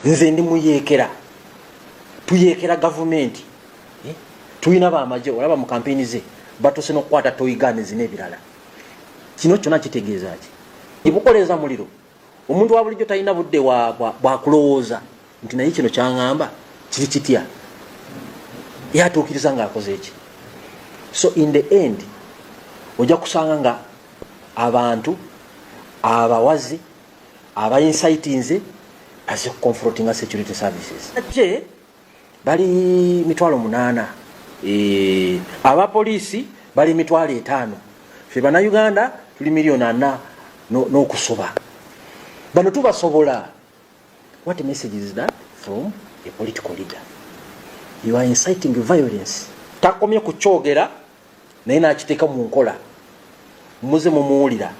nze ndi muyekera tuyekera government tuyina bamaje olaba mu campaign ze batose no kwata toyigane zine birala kino kyona kitegeeza ki ibukoleza muliro omuntu wa bulijjo talina budde bwa kulowooza nti naye kino kyangamba kiri kitya yatuukiriza ng'akoze eki. So in the end ojja kusanga nga abantu abawazi aba-incitinze as confronting security services je bali mitwalo 8 abapoliisi bali mitwalo 5 fe bannayuganda tuli miliyoni 4 n'okusoba bano tubasobola. What a message is that from a political leader? You are inciting violence. Takomye kukyogera naye nakiteeka mu nkola muze mumuwulira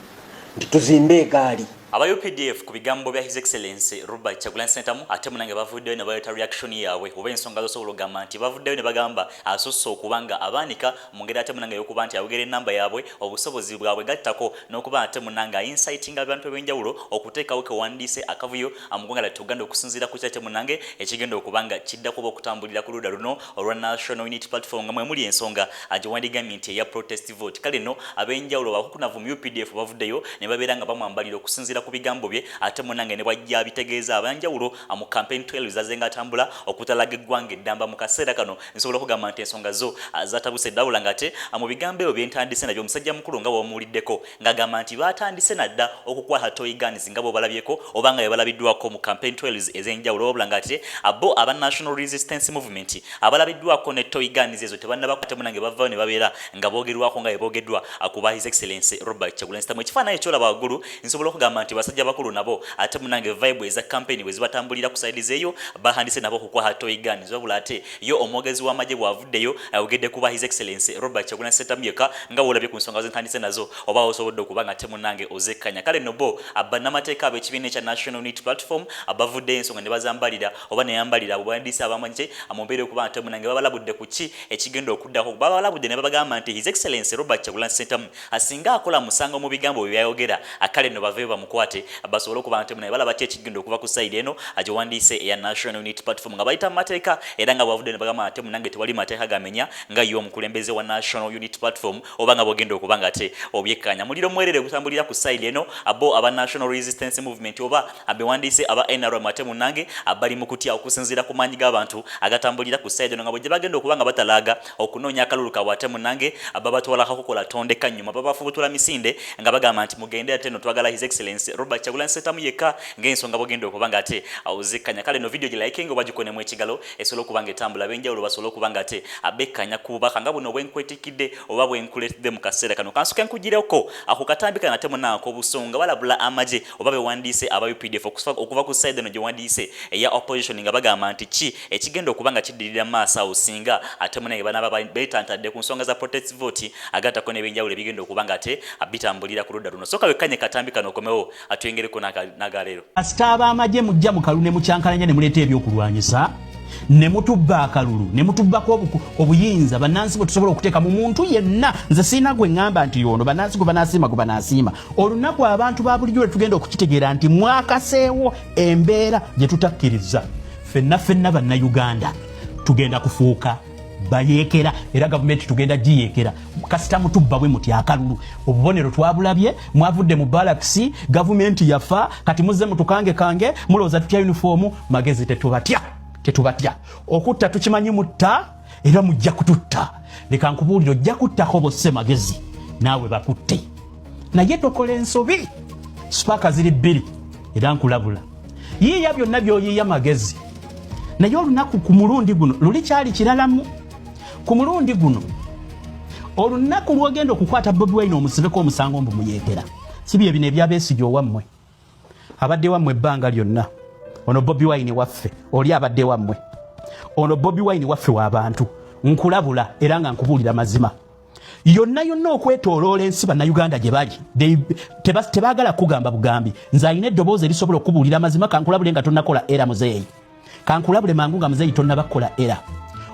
nti tuzimbe egaali. Aba UPDF ku bigambo bya His Excellency Robert Kyagulanyi Ssentamu ate munange bavuddeyo ne bayita reaction yaabwe oba ensonga z'osobola okugamba nti bavuddeyo ne bagamba asusse okubanga abaanika mu ngeri ate munange y'okuba nti ayogera ennamba yaabwe obusobozi bwabwe gattako n'okuba ate munange inciting abantu eb'enjawulo okuteekawo kewandiise akavuyo mu ggwanga lyattu Uganda okusinziira ku kyate munange ekigenda okubanga kidda kuba okutambulira ku ludda luno olwa National Unity Platform nga mwe muli ensonga agiwandigambye nti eya protest vote. Kale nno ab'enjawulo bakukunavu mu UPDF bavuddeyo ne babeera nga bamwambalira okusinziira ku bigambo bye ate munange ne bajja bitegeeza abanjawulo mu campaign trail zazenga atambula okutalaga eggwanga eddamba mu kaseera kano nsobola okugamba nti ensonga zo zatabuse dawula ngate mu bigambo ebyo byentandise nabyo omusajja mukulu nga bw'omuwuliddeko ng'agamba nti baatandise nadda okukwata toy guns nga bo balabyeko oba nga balabiddwako mu campaign trails ez'enjawulo wabula ngate abo aba National Resistance Movement abalabiddwako ne toy guns ezo tebannabakwate munange bavaayo ne babeera nga boogerwako nga bebogeddwa akuba His Excellency Robert Kyagulanyi Ssentamu. Ekifaananyi ekyolaba waggulu nsobola okugamba nti basajja bakulu nabo ate munange vibe eza campaign bwe zibatambulira ku side zeyo bahandise nabo okukwa toy guns wabula ate yo omwogezi w'amagye bwavuddeyo ayogedde kuba His Excellency Robert Kyagulanyi Ssentamu yekka nga wolabye ku nsonga zentandise nazo oba osobodde okuba nga ate munange ozekkanya. Kale nno bo bannamateeka ab'ekibiina ekya National Unity Platform abavuddeyo ensonga ne bazambalira oba ne yambalira abwandiisi abamagye mu mbeera okuba ate munange babalabudde ku ki ekigenda okuddako babalabudde ne babagamba nti His Excellency Robert Kyagulanyi Ssentamu asinga akola musango mu bigambo bye byayogera akale nno baveyo bamukwate basobola okuba nti munange balaba ki ekigenda okuva ku side eno agiwandiise eya National Unity Platform nga bayita mu mateeka era nga bwavudde ne bagamba ate munange tewali mateeka gamenya nga yo omukulembeze wa National Unity Platform oba nga bwogenda okuba nga ate obyekkanya muliro mwerere gutambulira ku side eno abo aba National Resistance Movement oba abewandiise aba NRM ate munange abali mu kutya okusinziira ku maanyi g'abantu agatambulira ku side eno nga bwe bagenda okuba nga batalaaga okunoonya akalulu kabwe ate munange ababatwalako kukola tondeka nnyuma babafubutula misinde nga bagamba nti mugende ate no twagala His Excellency Robert Kyagulanyi Ssentamu yekka ng'ensonga bwogenda okuba nga ate awuzikkanya. Kale no video gilaikinga oba gikonemu ekigalo esobola okuba nga etambula ab'enjawulo basobola okuba nga ate abekkanya ku bubaka nga buno bwenkwetikidde oba bwenkuletedde mu kaseera kano kansuka nkugireko ako katambika nate munange obusonga balabula amagye oba bewandiise aba UPDF okuva ku side eno gye wandiise eya opposition nga bagamba nti ki ekigenda okuba nga kiddirira maaso awo singa ate munange banaba beetantadde ku nsonga za protest vote agattako n'ebyenjawulo ebigenda okuba nga ate bitambulira ku ludda luno. Soka wekkanye katambika n'okomewo atwengereko n'agaleero. Asitaba amagye mujja mu kalulu ne mukyankalanya ne muleeta ebyokulwanyisa ne mutubba akalulu ne mutubbako obuyinza bannansi bwe tusobola okuteeka mu muntu yenna. Nze siina gwe ngamba nti yono bannansi gwe banaasiima gwe banaasiima. Olunaku abantu ba bulijjo tugenda okukitegeera nti mwakaseewo embeera gye tutakkiriza ffenna bannayuganda tugenda kufuuka bayeekera era gavumenti tugenda giyeekera kasita mutubba bwe muti akalulu. Obubonero twabulabye mwavudde mu balaksi gavumenti yafa kati muzze mutukange kange mulowooza tutya uniform magezi tetubatya okutta tukimanyi mutta era mujja kututta. Leka nkubuulire ojja kuttako bosse magezi naawe bakutte naye tokola ensobi sipaaka ziri 2 era nkulabula yiiya byonna by'oyiiya magezi naye olunaku ku mulundi guno luli kyali kiralamu. Ku mulundi guno olunaku lwogenda okukwata Bobi Wine omusibeko omusango mbu muyeekera si bye bino ebyabeesigye owammwe abadde wammwe ebbanga lyonna. Ono Bobi Wine waffe oli abadde wammwe ono Bobi Wine waffe w'abantu nkulabula era nga nkubuulira mazima yonna okwetooloola ensi bannayuganda gye bali tebaagala kugamba bugambi. Nze alina eddoboozi erisobola okubuulira mazima kankulabule nga tonnakola era muzeeyi kankulabule mangu nga muzeeyi tonnabakola era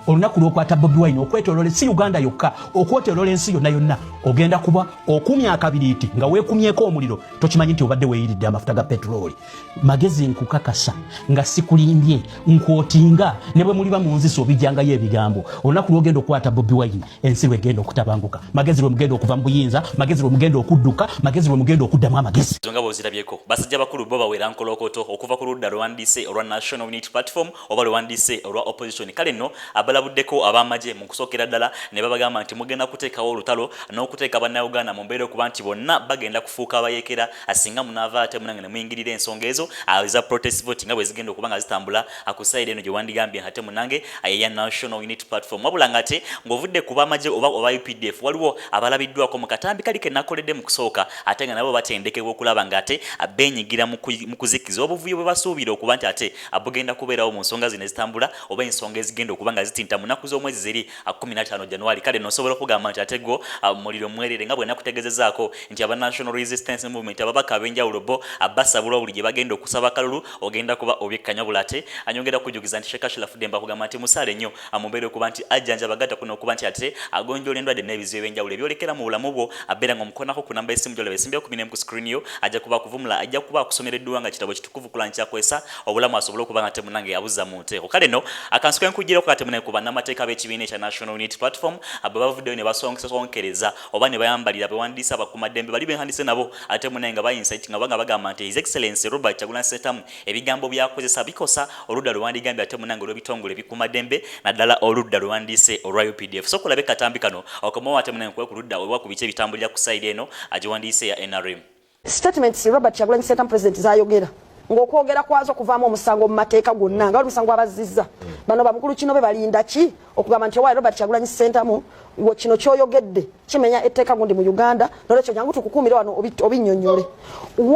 olunaku lwokwata Bobi Wine okwetolola si Uganda yokka okwetolola ensi yonna ogenda kuba okumya akabiriiti nga weekumyeko omuliro tokimanyi nti obadde weeyiridde amafuta ga petroli. Magezi nkukakasa nga sikulimbye nkwotinga ne bwe muliba mu nziso obijjangayo ebigambo olunaku lwogenda okukwata Bobi Wine ensi lwegenda okutabanguka. Magezi lwe mugenda okuva mu buyinza, magezi lwe mugenda okudduka, magezi lwe mugenda okuddamu amagezi. Zonga bozirabyeko basajja bakulu bo bawera nkolokoto okuva ku ludda lwandise olwa National Unity Platform oba lwandise olwa opposition. Kale nno abalabuddeko abamaje mu kusokera ddala ne babagamba nti mugenda kuteekawo olutalo n'okuteeka bannayuganda mu mbeera okuba nti bonna bagenda kufuuka abayekera asinga munava ate munange ne muyingirira ensonga ezo za protest vote nga bwe zigenda okuba nga zitambula akusaide eno gye wandigambye ate munange ya National Unity Platform. Wabula nga ate ng'ovudde ku bamaje oba UPDF waliwo abalabiddwako mu katambi kali ke nakoledde mu kusooka ate nga nabo batendekebwa okulaba nga ate benyigira mu kuzikiza obuvuyo bwe basuubira okuba nti ate abugenda kubeerawo mu nsonga zino ezitambula oba ensonga ezigenda okuba nga zitinta mu nnaku z'omwezi ziri 15 January. Kale no osobola okugamba nti ate go muliro mwerere nga bwe nakutegezezaako nti aba National Resistance Movement ababaka ab'enjawulo bo basabula buli gye bagenda okusaba kalulu ogenda kuba obyekkanya bulate anyongera kujugiza nti Sheikh Sharaf Demba kugamba nti musale nnyo amubeere okuba nti ajjanja bagata kuno okuba nti ate agonjola endwadde n'ebizibu ebyenjawulo ebyolekera mu bulamu bwo abeera nga omukonako ku namba y'essimu gy'olaba esimbye 14 ku screen yo ajja kuba kuvumula ajja kuba akusomereddwa nga kitabo kitukuvu kulanya kyakwesa obulamu asobole okuba nga temunange yabuza mu nteeko. Kale no akansi kenkugirako kate munange ku bannamateeka b'ekibiina ekya National Unity Platform abo bavuddeyo ne basonkereza oba ne bayambalira bewandiisa abakuumaddembe bali behandise nabo ate munange nga bayinsight nga bagamba nti His Excellency Robert Kyagulanyi Ssentamu ebigambo byakozesa bikosa oludda lwandigambye ate munange olw'ebitongole ebikuumaddembe naddala oludda lwandiise olwa UPDF. So kulabe katambi kano okomawo ate munange ku ludda olwa ku bice ebitambulira ku side eno agiwandiise ya NRM. Statements Robert Kyagulanyi Ssentamu president zayogera ng'okwogera kwazo kuvaamu omusango mu mateeka gonna nga omusango abazizza bano bamukulu kino be balinda ki okugamba nti owa Robert Kyagulanyi Ssentamu ngo kino kyoyogedde kimenya etteeka gundi mu Uganda nolwekyo jangu tukukumire wano obinnyonnyole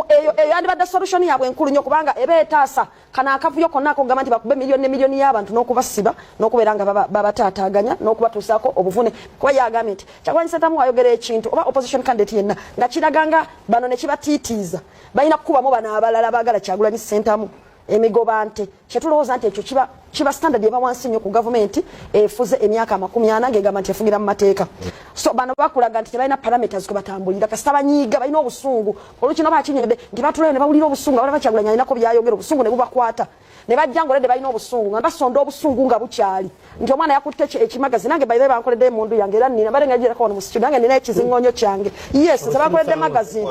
eyo yandibadde solution yaabwe enkulu nnyo kubanga eba etaasa kana akavuyo konna akogamba nti bakube miliyoni ne miliyoni y'abantu n'okubasiba n'okubeera nga babataataaganya n'okubatuusaako obuvune kuba yagambye nti Kyagulanyi Ssentamu wayogera ekintu oba opposition candidate yenna nga kiraganga bano ne kibatiitiiza balina kukubamu bano abalala baagala Kyagulanyi Ssentamu emigoba nte kyetulowooza nti ekyo kiba standard eba wansi nnyo ku gavumenti efuze emyaka 40 ng'egamba nti efugira mu mateeka. So bano bakulaga nti tebalina parameters kwe batambulira kasita banyiiga balina obusungu olukino bakinyedde nti batulayo ne bawulira obusungu abalaba Kyagulanyi alinako byayogera obusungu ne bubakwata ne bajja ngoledde balina obusungu nga basonda obusungu nga bukyali nti omwana yakutte ekimagazi nange bayibe bankoledde emundu yange era nina bale ngajirako wano mu studio nange nina ekizingonyo kyange yes zabakoledde magazine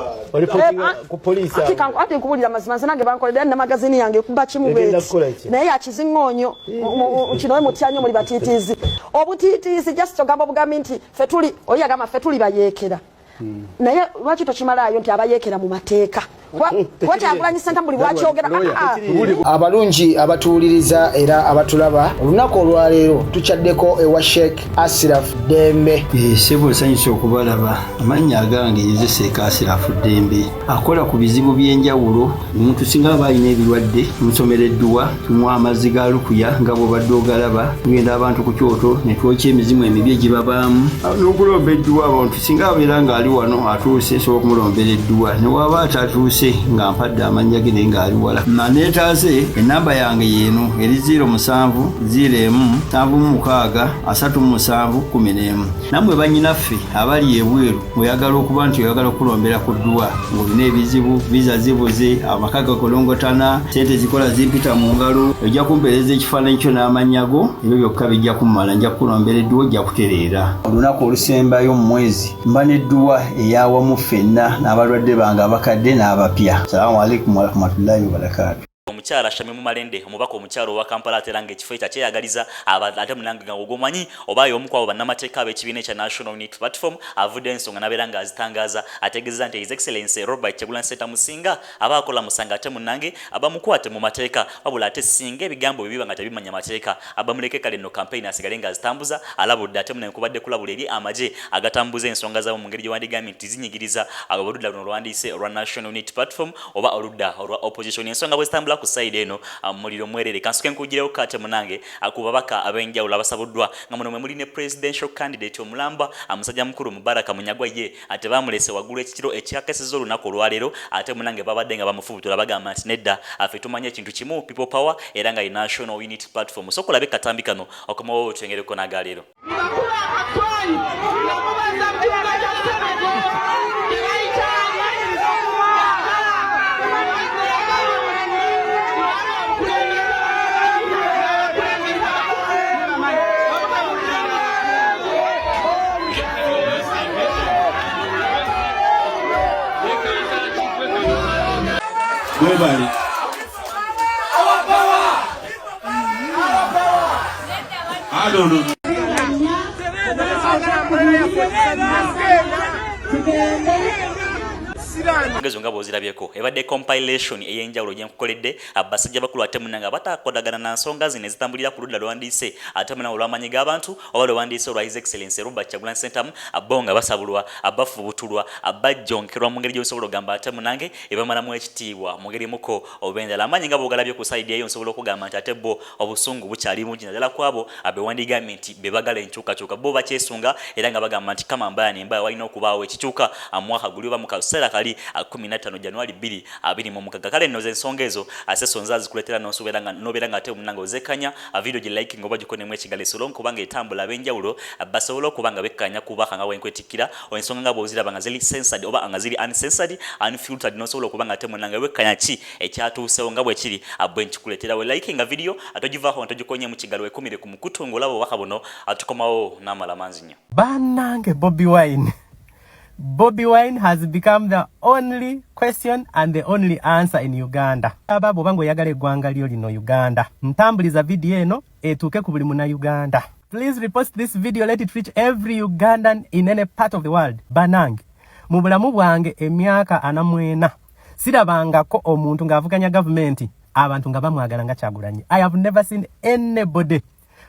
ku police ati nkubulira mazima nange bankoledde na magazine yange kuba kimubeti naye yakizingonyo kino we mutyanyo muri batitizi obutitizi just ogamba bugambi nti fetuli oli agamba fetuli bayekera naye lwaki tokimalayo nti abayekera mu mateeka Kyagulanyi Ssentamu buli bwakyogera abalungi abatuwuliriza era abatulaba olunaku olwaleero tukyaddeko ewa Sheikh Sharaf Demba sebo sanyusa okubalaba amannya agange Sheikh Sharaf Demba akola ku bizibu by'enjawulo omuntu singa aba alina ebirwadde musomereddwa tunywa amazzi ga lukuya nga bw'obadde ogalaba tugenda abantu ku kyoto ne twokya emizimu emibi egibabaamu n'okulomba edduwa abantu singa abeera ng'ali wano atuuse sobola okumulombeera edduwa ne waba atatuuse nga mpadde amannya ge ng'ali wala neetaase enamba yange yeeno eri 0707763711 nammwe bannyinaffe abali ebweru oyagala okuba nti oyagala okulombera ku dduwa ng'olina ebizibu viza zibuze amaka gakolongotana sente zikola zimpita mu ngalo ojja kumpeereza ekifaananyi kyo n'amannya go ebyo byokka bijja kummala nja kukulombera edduwa ojja kutereera olunaku olusembayo mu mwezi mba n'edduwa eyawamu ffenna n'abalwadde bange abakadde n'abapya. Assalamu alaikum warahmatullahi wabarakatuh. Omukyala Shamimu Malende omubaka omukyalo wa Kampala ateranga ekifo ekyo kyeyagaliza ate munange nga ogomanyi oba y'omu ku abo bannamateeka ab'ekibiina ekya National Unity Platform avudde ensonga n'abeera nga azitangaza ategeeza nti His Excellency Robert Kyagulanyi Ssentamu singa aba akola musanga ate munange abamukwate mu mateeka wabula ate singa ebigambo bibiba nga tebimanya mateeka abamuleke kale nno campaign asigale nga azitambuza alabudde ate munange kubadde kulabula eri amaje agatambuza ensonga zaabo mu ngeri gye wandigambye nti zinyigiriza oludda luno lwandiise olwa National Unity Platform oba oludda olwa opposition ensonga bwe zitambula ku side eno muliro mwerere kansuke nkujire okate munange akubabaka abenjawulo abasabuddwa nga muno mwe muli ne presidential candidate omulamba amusajja mukuru Mubaraka Munyagwa ye ate bamulese waggulu ekitiro ekyakesiza olunaku olwaleero ate munange babadde nga bamufubutula bagamba nti nedda afe tumanye ekintu kimu people power era nga national unity platform so kulabe katambi kano okomawo otengereko nagaleero Nobody. I don't know. ngezo ngabo zirabyeko ebadde compilation eyenjawulo gyenkukoledde abasajja bakulu ate munanga batakodagana na nsonga zino ezitambulira ku ludda lwandiise ate munanga olwamanyi g'abantu oba lwandiise olwa His Excellency Robert Kyagulanyi Ssentamu abonga basabulwa abafubutulwa abajjonkerwa mu ngeri gy'osobola ogamba ate munange ebamalamu ekitiibwa mu ngeri muko obendala amanyi nga bogalabye ku side eyo nsobola okugamba nti ate bo obusungu bukyali bungi naddala kwabo abewandigamye nti bebagala enkyukakyuka bo bakyesunga era nga bagamba nti kama mbaya nembaya walina okubaawo ekikyuka mwaka guli oba mu kaseera kali 15 Januari 2026 kale nno zensonga ezo asesonza zikuletera nobeera nga ate omunanga ozekanya video gi liking oba gikonemu ekigalo esolongo kubanga etambula ab'enjawulo basobola okuba nga bekkanya kubaka nga wenkwetikira ensonga nga bw'oziraba nga ziri censored oba nga ziri uncensored unfiltered nosobola okuba nga ate munanga wekkanya ki ekyatuusewo nga bwe kiri bwe nkikuletera we liking video atogivaako ntogikonye mu kigalo wekumire ku mukutu ng'olaba obubaka buno atukomawo n'amalamanzi nnyo Bannange Bobi Wine. Bobi Wine has become the only question and the only answer in Uganda. Ababo bango yagala eggwanga lyo lino Uganda. Ntambuliza video eno etuuke ku buli muna Uganda. Please repost this video, let it reach every Ugandan in any part of the world. Bannange, mu bulamu bwange emyaka 40 sirabangako omuntu ng'avuganya government abantu nga bamwagala nga Kyagulanyi. I have never seen anybody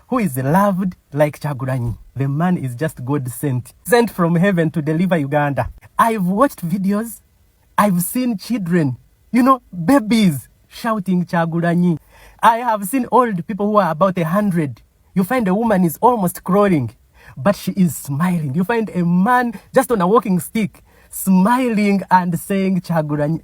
who is loved like Kyagulanyi. The man is just God sent from heaven to deliver Uganda. I've watched videos, I've seen children, babies shouting Kyagulanyi. I have seen old people who are about 100. You find a woman is almost crawling, but she is smiling. You find a man just on a walking stick, smiling and saying Kyagulanyi.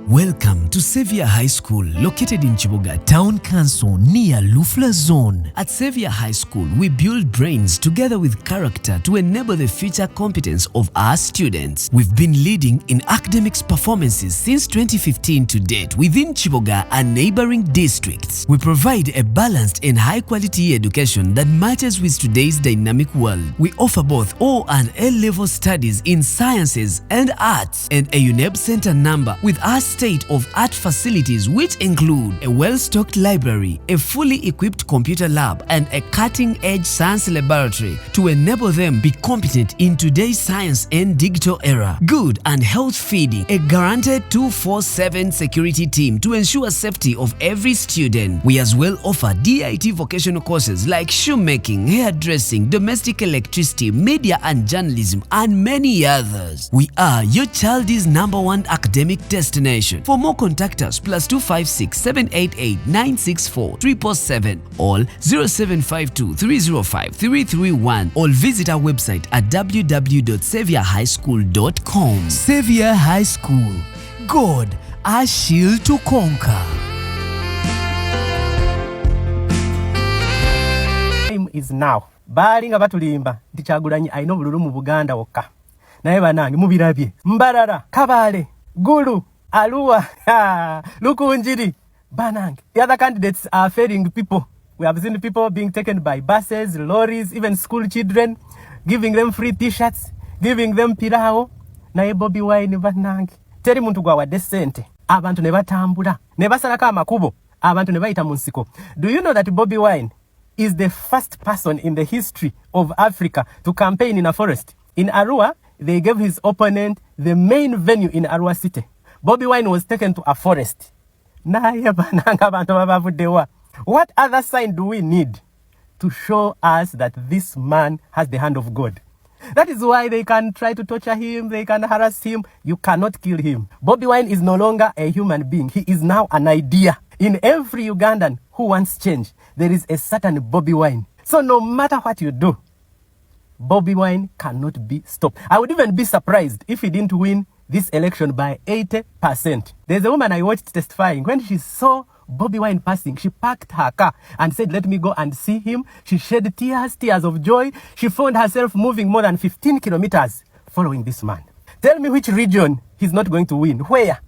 Welcome to Xavier High School, located in Chiboga Town Council near Lufla Zone. At Xavier High School, we build brains together with character to enable the future competence of our students. We've been leading in academics performances since 2015 to date within Chiboga and neighboring districts. We provide a balanced and high-quality education that matches with today's dynamic world. We offer both O and A-level studies in sciences and arts and a UNEB center number with our state-of-art facilities which include a well-stocked library, a fully equipped computer lab, and a cutting-edge science laboratory to enable them be competent in today's science and digital era. Good and health feeding, a guaranteed 24/7 security team to ensure safety of every student. We as well offer DIT vocational courses like shoemaking, hairdressing, domestic electricity, media and journalism, and many others. We are your child's #1 academic destination. For more, contact us +256 788 964 777 or 0752 305 331 or visit our website at www.saviourhighschool.com. Xavier High School. God, our shield to conquer. Time is now. Balinga batulimba nti Kyagulanyi alina obululu mu Buganda wokka. Naye banange mubirabye. Mbarara, Kabale, Gulu, Arua, Lukunjiri, Banang. The other candidates are failing people. We have seen people being taken by buses, lorries, even school children, giving them free t-shirts, giving them pirao. Naye Bobi Wine Banang. Teri muntu gwa wadde ssente. Abantu ne batambula. Ne basalako amakubo. Abantu ne bayita mu nsiko. Do you know that Bobi Wine is the first person in the history of Africa to campaign in a forest? In Arua, they gave his opponent the main venue in Arua city. Bobi Wine was taken to a forest. What other sign do we need to show us that this man has the hand of God? That is why they can try to torture him, they can harass him. You cannot kill him. Bobby Wine is no longer a human being. He is now an idea. In every Ugandan who wants change, there is a certain Bobby Wine. So no matter what you do, Bobby Wine cannot be stopped. I would even be surprised if he didn't win this election by 80%. There's a woman I watched testifying. When she saw Bobby Wine passing, she parked her car and said, let me go and see him. She shed tears of joy. She found herself moving more than 15 kilometers following this man. Tell me which region he's not going to win. Where?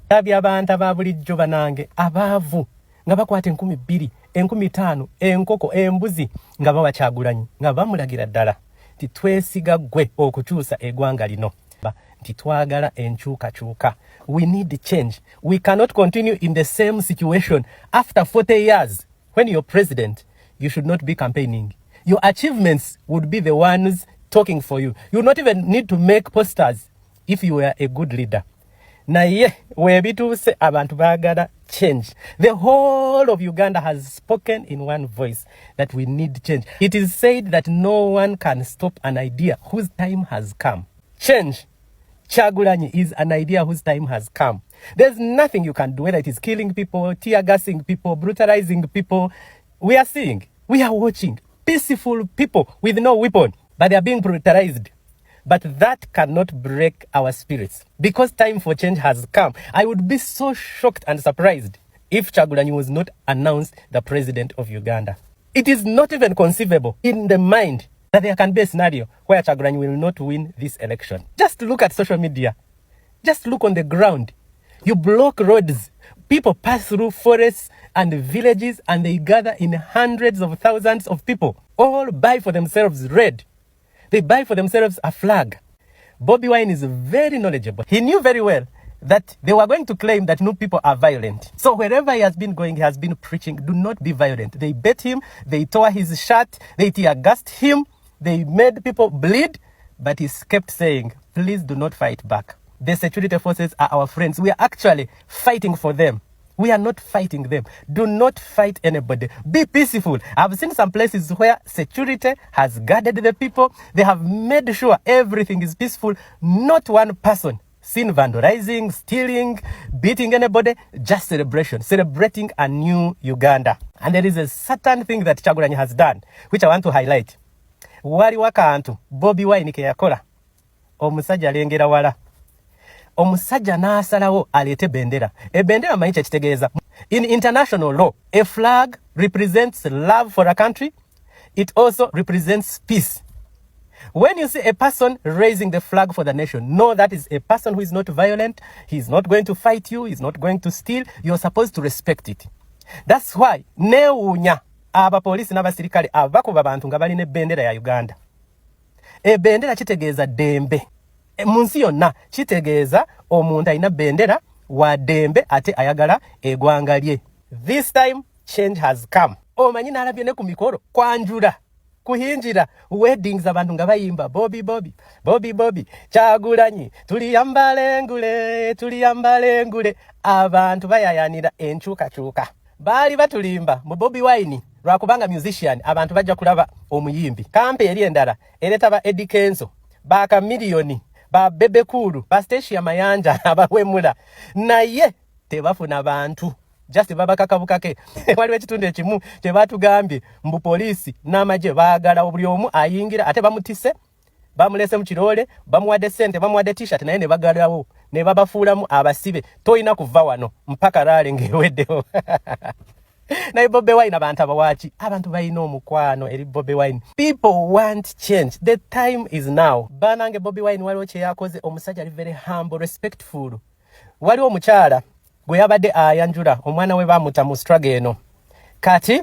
Abavu. Nga bakwata 2,000, 5,000, enkoko, embuzi nga bawa Kyagulanyi nga bamulagira ddala nti twesiga gwe okukyusa eggwanga lino nti twagala enkyukakyuka. We need change. We cannot continue in the same situation after 40 years. When you're president, you should not be campaigning. Your achievements would be the ones talking for you. You would not even need to make posters if you were a good leader. Naye webituuse abantu bagala change. The whole of Uganda has spoken in one voice that we need change. It is said that no one can stop an idea whose time has come. Change. Kyagulanyi is an idea whose time has come. There's nothing you can do, whether it is killing people, tear gassing people, brutalizing people. We are seeing, we are watching peaceful people with no weapon, but they are being brutalized. But that cannot break our spirits because time for change has come. I would be so shocked and surprised if Kyagulanyi was not announced the president of Uganda. It is not even conceivable in the mind that there can be a scenario where Kyagulanyi will not win this election. Just look at social media. Just look on the ground. You block roads. People pass through forests and villages and they gather in hundreds of thousands of people. All buy for themselves red. They buy for themselves a flag. Bobby Wine is very knowledgeable. He knew very well that they were going to claim that no people are violent. So wherever he has been going, he has been preaching, do not be violent. They beat him, they tore his shirt, they tear gassed him, they made people bleed, but he kept saying, please do not fight back. The security forces are our friends. We are actually fighting for them. We are not fighting them. Do not fight anybody. Be peaceful. I've seen some places where security has guarded the people. They have made sure everything is peaceful. Not one person seen vandalizing, stealing, beating anybody. Just celebration. Celebrating a new Uganda. And there is a certain thing that Kyagulanyi has done, which I want to highlight. Wali wakantu, Bobby Wine ke yakola. Omusajja alengera wala. Omusajja n'asalawo alete bendera. Bendera manyi kye kitegeeza. In international law, a flag represents love for a country. It also represents peace. When you see a person raising the flag for the nation, know that is a person who is not violent. He's not going to fight you. He's not going to steal. You're supposed to respect it. That's why neewuunya abapoliisi n'abasirikale abakuba bantu nga balina bendera ya Uganda. Bendera kitegeeza dembe. Munsi yonna kitegeeza omuntu alina bendera wa dembe ate ayagala eggwanga lye. This time change has come. Omanyi n'alabye ne ku mikolo kwanjula kuhinjira weddings abantu nga bayimba Bobby Bobby Bobby Bobby Kyagulanyi tuliyambale ngule abantu bayayanira enkyukakyuka. Baali batulimba mu Bobby Wine lwakubanga musician abantu bajja kulaba omuyimbi. Kampe eri endala ereta ba Eddie Kenzo ba Chameleone ba Bebe Kulu ba Stacia Mayanja abawemula naye tebafuna bantu just babakakabukake. Waliwo ekitundu ekimu kye batugambye mbu poliisi n'amagye baagala buli omu ayingira ate bamutise bamulese mu kirole bamuwadde ssente bamuwadde t-shirt naye ne bagalawo ne babafuulamu abasibe toyina kuva wano mpaka laale ng'eweddewo. Naye Bobby Wine abantu abawaaki abantu balina omukwano eri Bobby Wine. People want change. The time is now. Banange Bobby Wine waliwo kye yakoze omusajja ali very humble, respectful. Waliwo omukyala gwe yabadde ayanjula omwana we bamuta mu struggle eno. Kati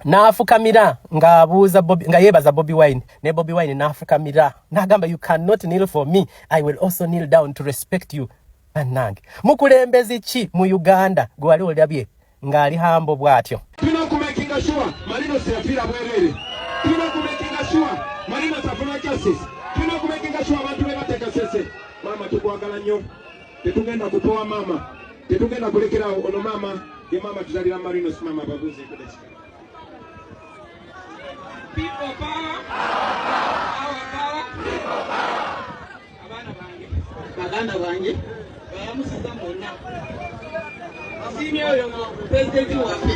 n'afukamira ng'abuuza Bobby nga yeebaza Bobby Wine ne Bobby Wine n'afukamira n'agamba you cannot kneel for me, I will also kneel down to respect you. Banange mukulembezi ki mu Uganda gwe wali olabye ngali hambo bwatyo. Tuna kumakinga sure Marino sefira bwerere. Tuna kumakinga sure Marino tafuna justice. Tuna kumakinga sure abantu bebateka sese. Mama tukwagala nnyo. Tetugenda kutoa mama. Tetugenda kulekera ono mama. Ye mama tuzalira Marino simama baguzi kudesika. People power. Our power. People power. baganda bange bayamusiza mwonna asiimye oyo nga pulezidenti waffe